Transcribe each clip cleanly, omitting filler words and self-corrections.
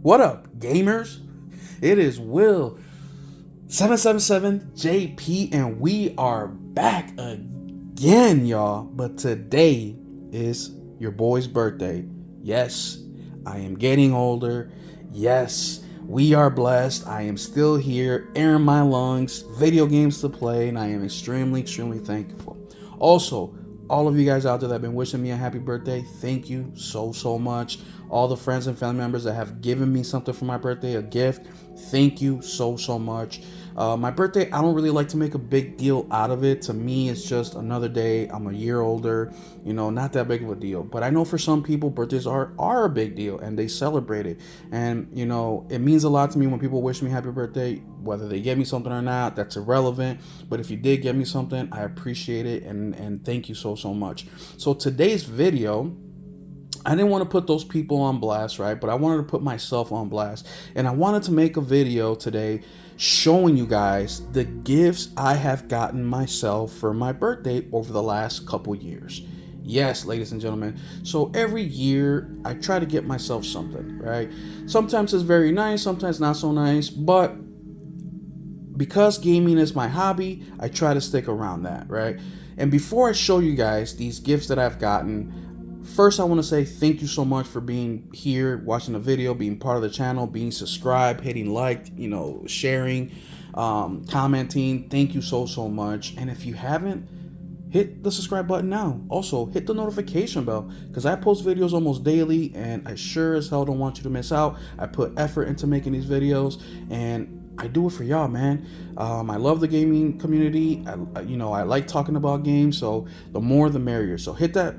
What up, gamers? It is Will 777JP, and we are back again, y'all. But today is your boy's birthday. Yes, I am getting older. Yes, we are blessed. I am still here, airing my lungs, video games to play, and I am extremely thankful. Also, all of you guys out there that have been wishing me a happy birthday, thank you so much. All the friends and family members that have given me something for my birthday, a gift, thank you so much. My birthday, I don't really like to make a big deal out of it. To me, it's just another day. I'm a year older, not that big of a deal. But I know for some people, birthdays are a big deal and they celebrate it. And, it means a lot to me when people wish me happy birthday, whether they get me something or not, that's irrelevant. But if you did get me something, I appreciate it. And thank you so much. So today's video, I didn't want to put those people on blast, right? But I wanted to put myself on blast. And I wanted to make a video today showing you guys the gifts I have gotten myself for my birthday over the last couple years. Yes, ladies and gentlemen. So every year I try to get myself something, right? Sometimes it's very nice, sometimes not so nice, but because gaming is my hobby, I try to stick around that, right? And before I show you guys these gifts that I've gotten, first, I want to say thank you so much for being here, watching the video, being part of the channel, being subscribed, hitting like, sharing, commenting. Thank you so much. And if you haven't, hit the subscribe button now. Also, hit the notification bell because I post videos almost daily and I sure as hell don't want you to miss out. I put effort into making these videos and I do it for y'all, man. I love the gaming community. I like talking about games, so the more the merrier. So hit that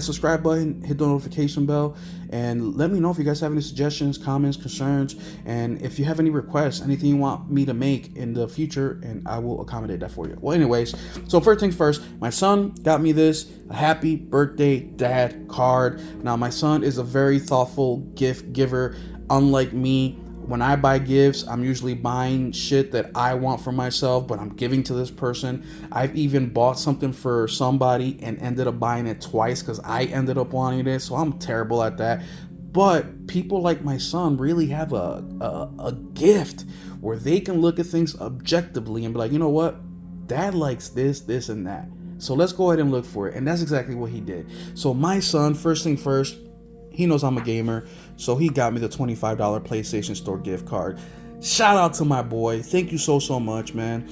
subscribe button, hit the notification bell, and let me know if you guys have any suggestions, comments, concerns, and if you have any requests, anything you want me to make in the future, and I will accommodate that for you. Well, anyways, so first things first, my son got me this, a happy birthday dad card. Now, my son is a very thoughtful gift giver, unlike me. When I buy gifts, I'm usually buying shit that I want for myself, but I'm giving to this person. I've even bought something for somebody and ended up buying it twice because I ended up wanting it, so I'm terrible at that. But people like my son really have a gift where they can look at things objectively and be like, you know what? Dad likes this, and that. So let's go ahead and look for it. And that's exactly what he did. So my son, first thing first, he knows I'm a gamer, so he got me the $25 PlayStation Store gift card. Shout out to my boy. Thank you so much, man.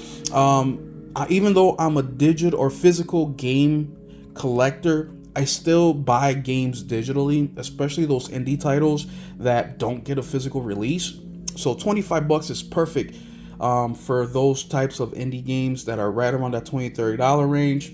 Even though I'm a digital or physical game collector, I still buy games digitally, especially those indie titles that don't get a physical release. So $25 is perfect for those types of indie games that are right around that $20-$30 range,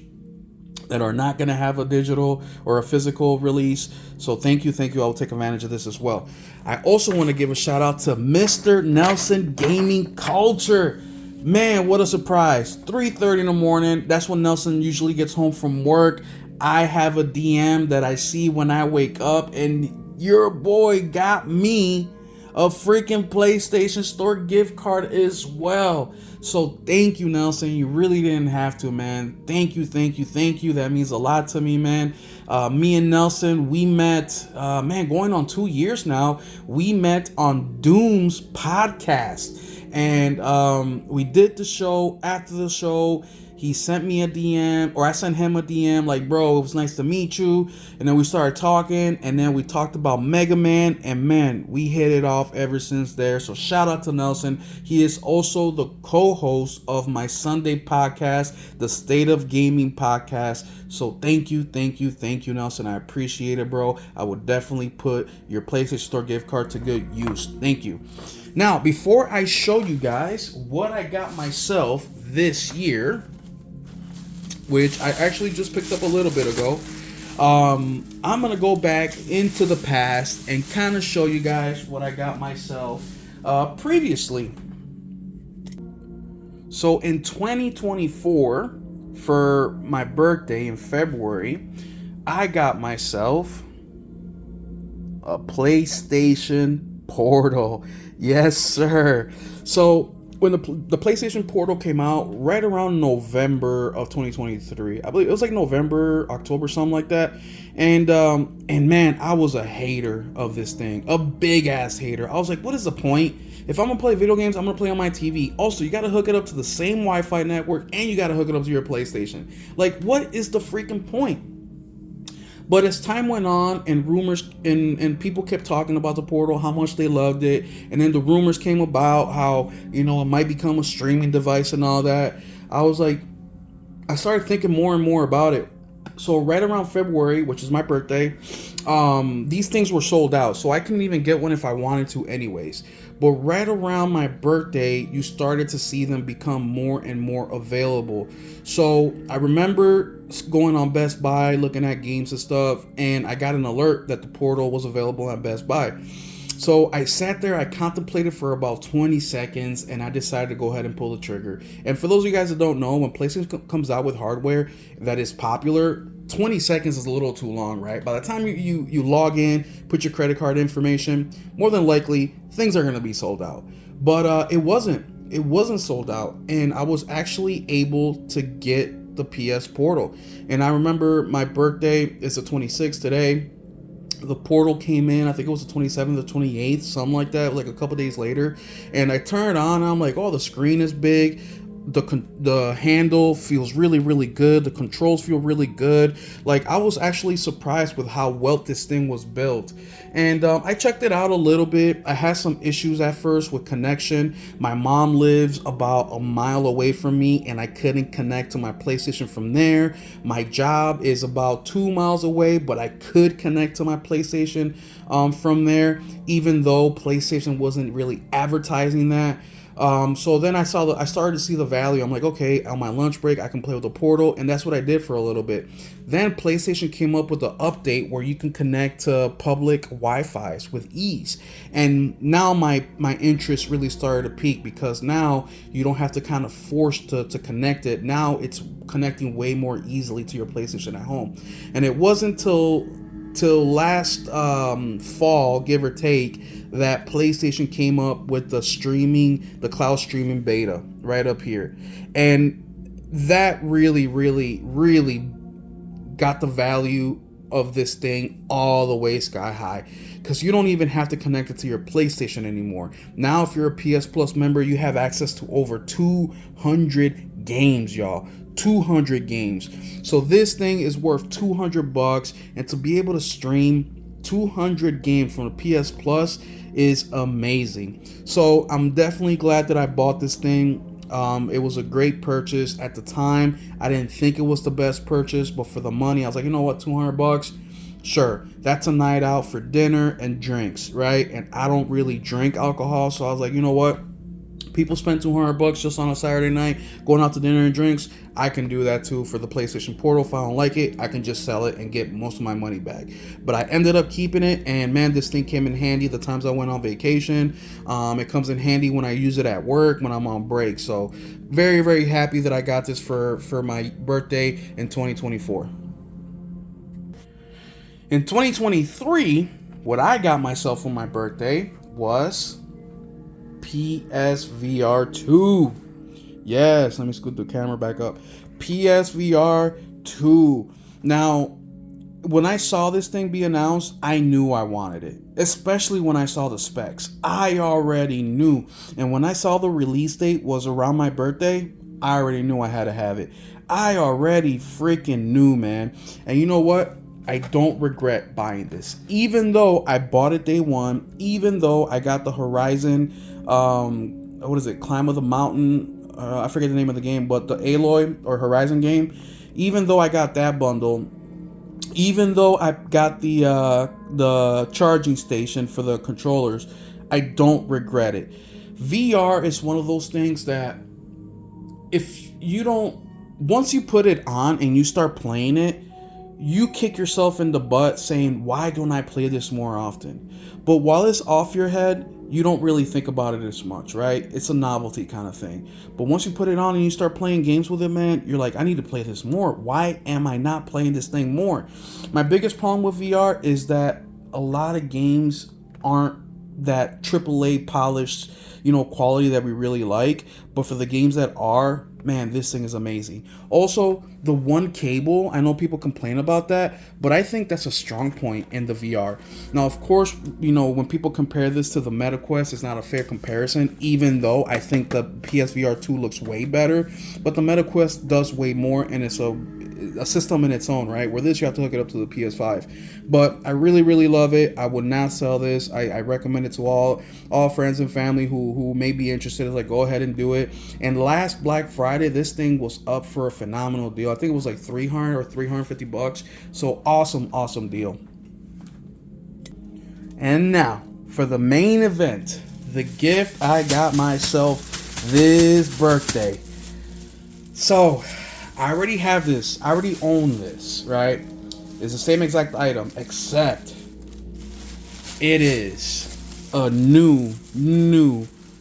that are not going to have a digital or a physical release. So thank you. I'll take advantage of this as well. I also want to give a shout out to Mr. Nelson Gaming Culture. Man, what a surprise. 3:30 in the morning. That's when Nelson usually gets home from work. I have a DM that I see when I wake up, and your boy got me a freaking PlayStation Store gift card as well. So thank you, Nelson. You really didn't have to, man. Thank you. That means a lot to me, man. Me and Nelson, we met, going on 2 years now. We met on Doom's podcast, and we did the show. After the show, he sent me a DM, or I sent him a DM, like, bro, it was nice to meet you. And then we started talking, and then we talked about Mega Man, and man, we hit it off ever since there. So shout out to Nelson. He is also the co-host of my Sunday podcast, the State of Gaming podcast. So thank you, Nelson. I appreciate it, bro. I would definitely put your PlayStation Store gift card to good use. Thank you. Now, before I show you guys what I got myself this year, which I actually just picked up a little bit ago, I'm going to go back into the past and kind of show you guys what I got myself previously. So in 2024, for my birthday in February, I got myself a PlayStation Portal. Yes, sir. So when the PlayStation Portal came out right around November of 2023. I believe it was like November, October, something like that. And man, I was a hater of this thing, a big ass hater. I was like, what is the point? If I'm gonna play video games, I'm gonna play on my TV. Also, you gotta hook it up to the same Wi-Fi network, and you gotta hook it up to your PlayStation. Like, what is the freaking point? But as time went on and rumors and people kept talking about the Portal, how much they loved it, and then the rumors came about how, you know, it might become a streaming device and all that, I was like, I started thinking more and more about it. So right around February, which is my birthday, these things were sold out. So I couldn't even get one if I wanted to anyways. But right around my birthday, you started to see them become more and more available. So I remember going on Best Buy, looking at games and stuff, and I got an alert that the Portal was available at Best Buy. So I sat there, I contemplated for about 20 seconds, and I decided to go ahead and pull the trigger. And for those of you guys that don't know, when PlayStation comes out with hardware that is popular, 20 seconds is a little too long, right? By the time you log in, put your credit card information, more than likely, things are going to be sold out. But it wasn't sold out, and I was actually able to get the PS Portal. And I remember my birthday is the 26th today. The Portal came in, I think it was the 27th or 28th, something like that, like a couple days later. And I turned it on, and I'm like, oh, the screen is big. The handle feels really, really good. The controls feel really good. Like, I was actually surprised with how well this thing was built. And I checked it out a little bit. I had some issues at first with connection. My mom lives about a mile away from me, and I couldn't connect to my PlayStation from there. My job is about 2 miles away, but I could connect to my PlayStation from there, even though PlayStation wasn't really advertising that. So then I started to see the value. I'm like, okay, on my lunch break, I can play with the Portal, and that's what I did for a little bit. Then PlayStation came up with an update where you can connect to public Wi-Fi's with ease. And now my interest really started to peak, because now you don't have to kind of force to connect it. Now it's connecting way more easily to your PlayStation at home. And it wasn't till last fall, give or take, that PlayStation came up with the cloud streaming beta right up here. And that really, really, really got the value of this thing all the way sky high, because you don't even have to connect it to your PlayStation anymore. Now, if you're a PS Plus member, you have access to over 200 games, y'all. 200 games. So this thing is worth $200, and to be able to stream 200 games from the PS Plus is amazing. So I'm definitely glad that I bought this thing. It was a great purchase at the time. I didn't think it was the best purchase, but for the money, I was like, you know what, $200, sure, that's a night out for dinner and drinks, right? And I don't really drink alcohol, so I was like, you know what, people spend $200 just on a Saturday night going out to dinner and drinks. I can do that too for the PlayStation Portal. If I don't like it, I can just sell it and get most of my money back. But I ended up keeping it, and man, this thing came in handy the times I went on vacation. It comes in handy when I use it at work, when I'm on break. So very, very happy that I got this for my birthday in 2024. In 2023, what I got myself for my birthday was PSVR 2. Yes, let me scoot the camera back up. PSVR 2. Now, when I saw this thing be announced, I knew I wanted it, especially when I saw the specs. I already knew. And when I saw the release date was around my birthday, I already knew I had to have it. I already freaking knew, man. And you know what? I don't regret buying this. Even though I bought it day one, even though I got the Horizon, what is it, Climb of the Mountain, I forget the name of the game, but the Aloy or Horizon game, even though I got that bundle, even though I got the charging station for the controllers, I don't regret it. VR is one of those things that if you don't, once you put it on and you start playing it, you kick yourself in the butt saying, why don't I play this more often? But while it's off your head, you don't really think about it as much, right? It's a novelty kind of thing. But once you put it on and you start playing games with it, man, you're like, I need to play this more. Why am I not playing this thing more? My biggest problem with VR is that a lot of games aren't that AAA polished, quality that we really like. But for the games that are, man, this thing is amazing. Also, the one cable, I know people complain about that, but I think that's a strong point in the VR. Now, of course, when people compare this to the MetaQuest, it's not a fair comparison, even though I think the PSVR 2 looks way better, but the MetaQuest does way more, and it's a system in its own right, where this you have to hook it up to the PS5. But I really, really love it. I would not sell this. I recommend it to all friends and family who may be interested. Like, go ahead and do it. And last Black Friday, this thing was up for a phenomenal deal. I think it was like $300 or $350. So awesome deal. And now for the main event, the gift I got myself this birthday. So I already have this. I already own this, right? It's the same exact item, except it is a new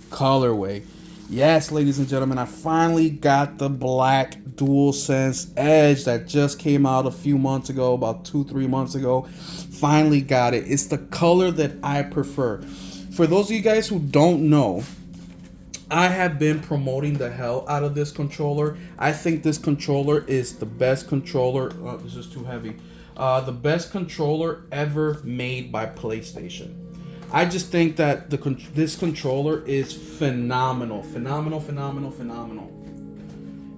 colorway. Yes, ladies and gentlemen, I finally got the black DualSense Edge that just came out a few months ago, about 2-3 months ago. Finally got it. It's the color that I prefer. For those of you guys who don't know, I have been promoting the hell out of this controller. I think this controller is the best controller. Oh, this is too heavy. The best controller ever made by PlayStation. I just think that this controller is phenomenal.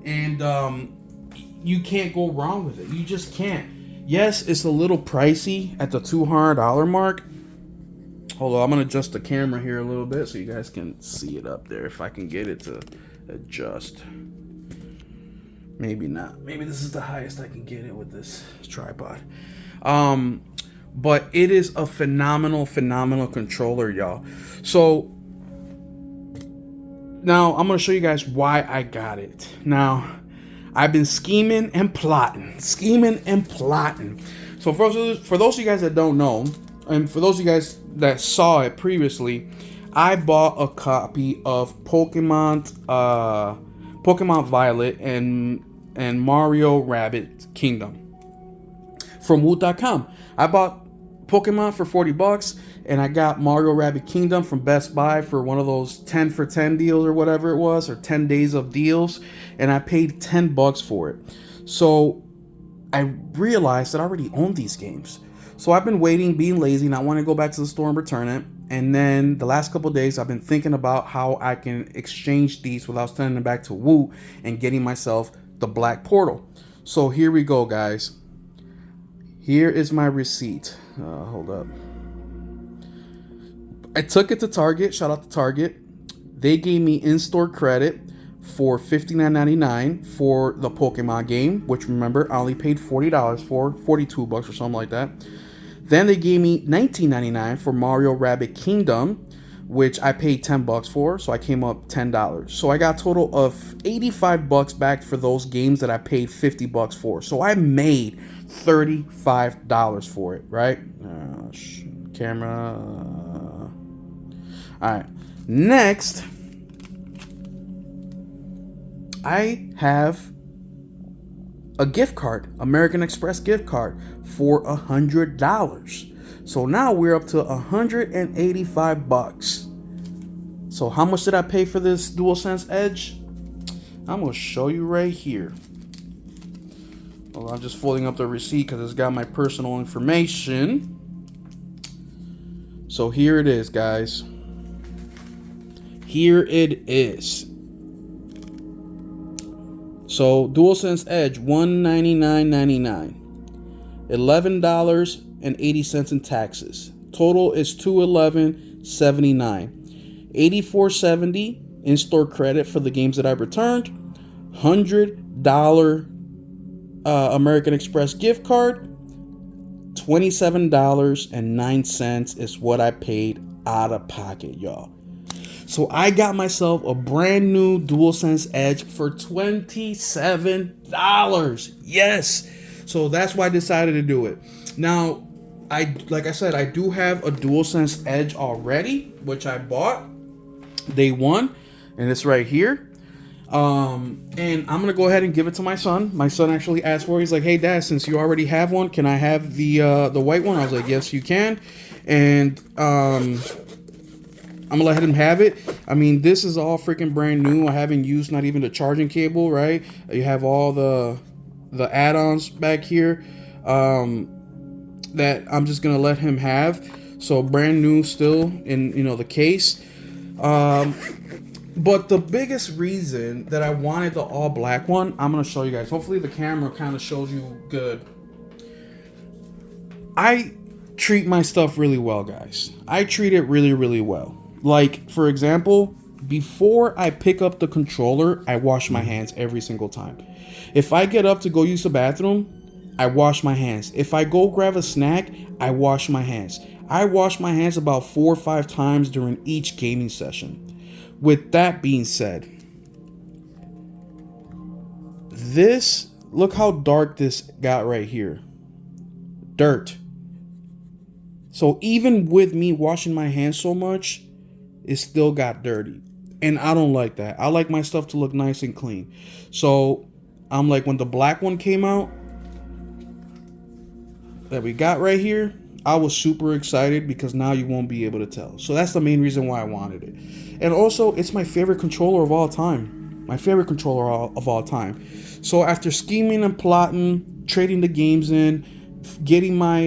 And you can't go wrong with it. You just can't. Yes, it's a little pricey at the $200 mark. Hold on, I'm going to adjust the camera here a little bit so you guys can see it up there, if I can get it to adjust. Maybe not. Maybe this is the highest I can get it with this tripod. But it is a phenomenal controller, y'all. So now I'm going to show you guys why I got it. Now, I've been scheming and plotting. So for those of you guys that don't know, and for those of you guys that saw it previously, I bought a copy of Pokemon Violet and Mario Rabbids Kingdom from Woot.com. I bought Pokemon for $40, and I got Mario Rabbids Kingdom from Best Buy for one of those 10 for 10 deals or whatever it was, or 10 days of deals, and I paid $10 for it. So I realized that I already own these games. So I've been waiting, being lazy, and I want to go back to the store and return it. And then the last couple of days, I've been thinking about how I can exchange these without sending them back to Woot and getting myself the Black Portal. So here we go, guys. Here is my receipt. Hold up. I took it to Target. Shout out to Target. They gave me in-store credit for $59.99 for the Pokemon game, which, remember, I only paid $40 for, $42 or something like that. Then they gave me $19.99 for Mario Rabbids Kingdom, which I paid $10 for, so I came up $10. So I got a total of $85 back for those games that I paid $50 for. So I made $35 for it, right? Camera. All right. Next, I have a gift card, American Express gift card for $100. So now we're up to $185. So how much did I pay for this DualSense Edge? I'm gonna show you right here. Well, I'm just folding up the receipt because it's got my personal information. So here it is, guys. Here it is. So DualSense Edge, $199.99, $11.80 in taxes. Total is $211.79, $84.70 in-store credit for the games that I returned, $100 American Express gift card, $27.09 is what I paid out of pocket, y'all. So I got myself a brand new DualSense Edge for $27. Yes. So that's why I decided to do it. Now, like I said, I do have a DualSense Edge already, which I bought day one, and it's right here. And I'm gonna go ahead and give it to my son. My son actually asked for it. He's like, "Hey, Dad, since you already have one, can I have the white one?" I was like, "Yes, you can." And I'm gonna let him have it. I mean, this is all freaking brand new. I haven't used not even the charging cable, right? You have all the add-ons back here that I'm just gonna let him have. So brand new still in the case. But the biggest reason that I wanted the all black one, I'm gonna show you guys. Hopefully the camera kind of shows you good. I treat my stuff really well, guys. I treat it really, really well. Like, for example, before I pick up the controller, I wash my hands every single time. If I get up to go use the bathroom, I wash my hands. If I go grab a snack, I wash my hands. I wash my hands about 4 or 5 times during each gaming session. With that being said, look how dark this got right here. Dirt. So even with me washing my hands so much, it still got dirty. And I don't like that. I like my stuff to look nice and clean. So I'm like, when the black one came out that we got right here, I was super excited because now you won't be able to tell. So that's the main reason why I wanted it. And also, it's my favorite controller of all time. My favorite controller of all time. So after scheming and plotting, trading the games in, getting my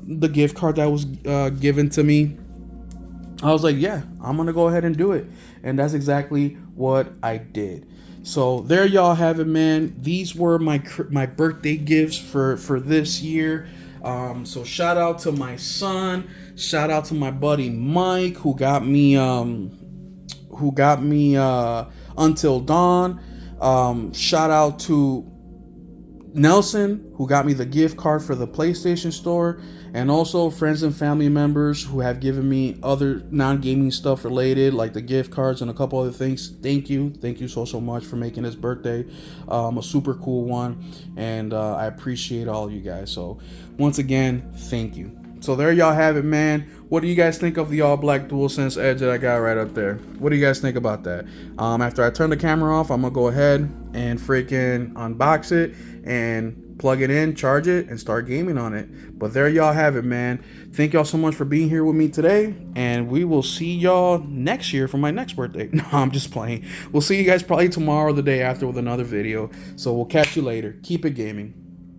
the gift card that was given to me, I was like, yeah, I'm gonna go ahead and do it. And that's exactly what I did. So there y'all have it, man. These were my birthday gifts for this year. So shout out to my son, shout out to my buddy Mike who got me Until Dawn. Shout out to Nelson who got me the gift card for the PlayStation Store, and also friends and family members who have given me other non-gaming stuff related, like the gift cards and a couple other things. Thank you so much for making this birthday a super cool one, and I appreciate all of you guys. So once again, thank you. So there y'all have it, man. What do you guys think of the all black DualSense Edge that I got right up there? What do you guys think about that? After I turn the camera off, I'm gonna go ahead and freaking unbox it and plug it in, charge it, and start gaming on it. But there y'all have it, man. Thank y'all so much for being here with me today, and we will see y'all next year for my next birthday. No, I'm just playing. We'll see you guys probably tomorrow or the day after with another video. So we'll catch you later. Keep it gaming.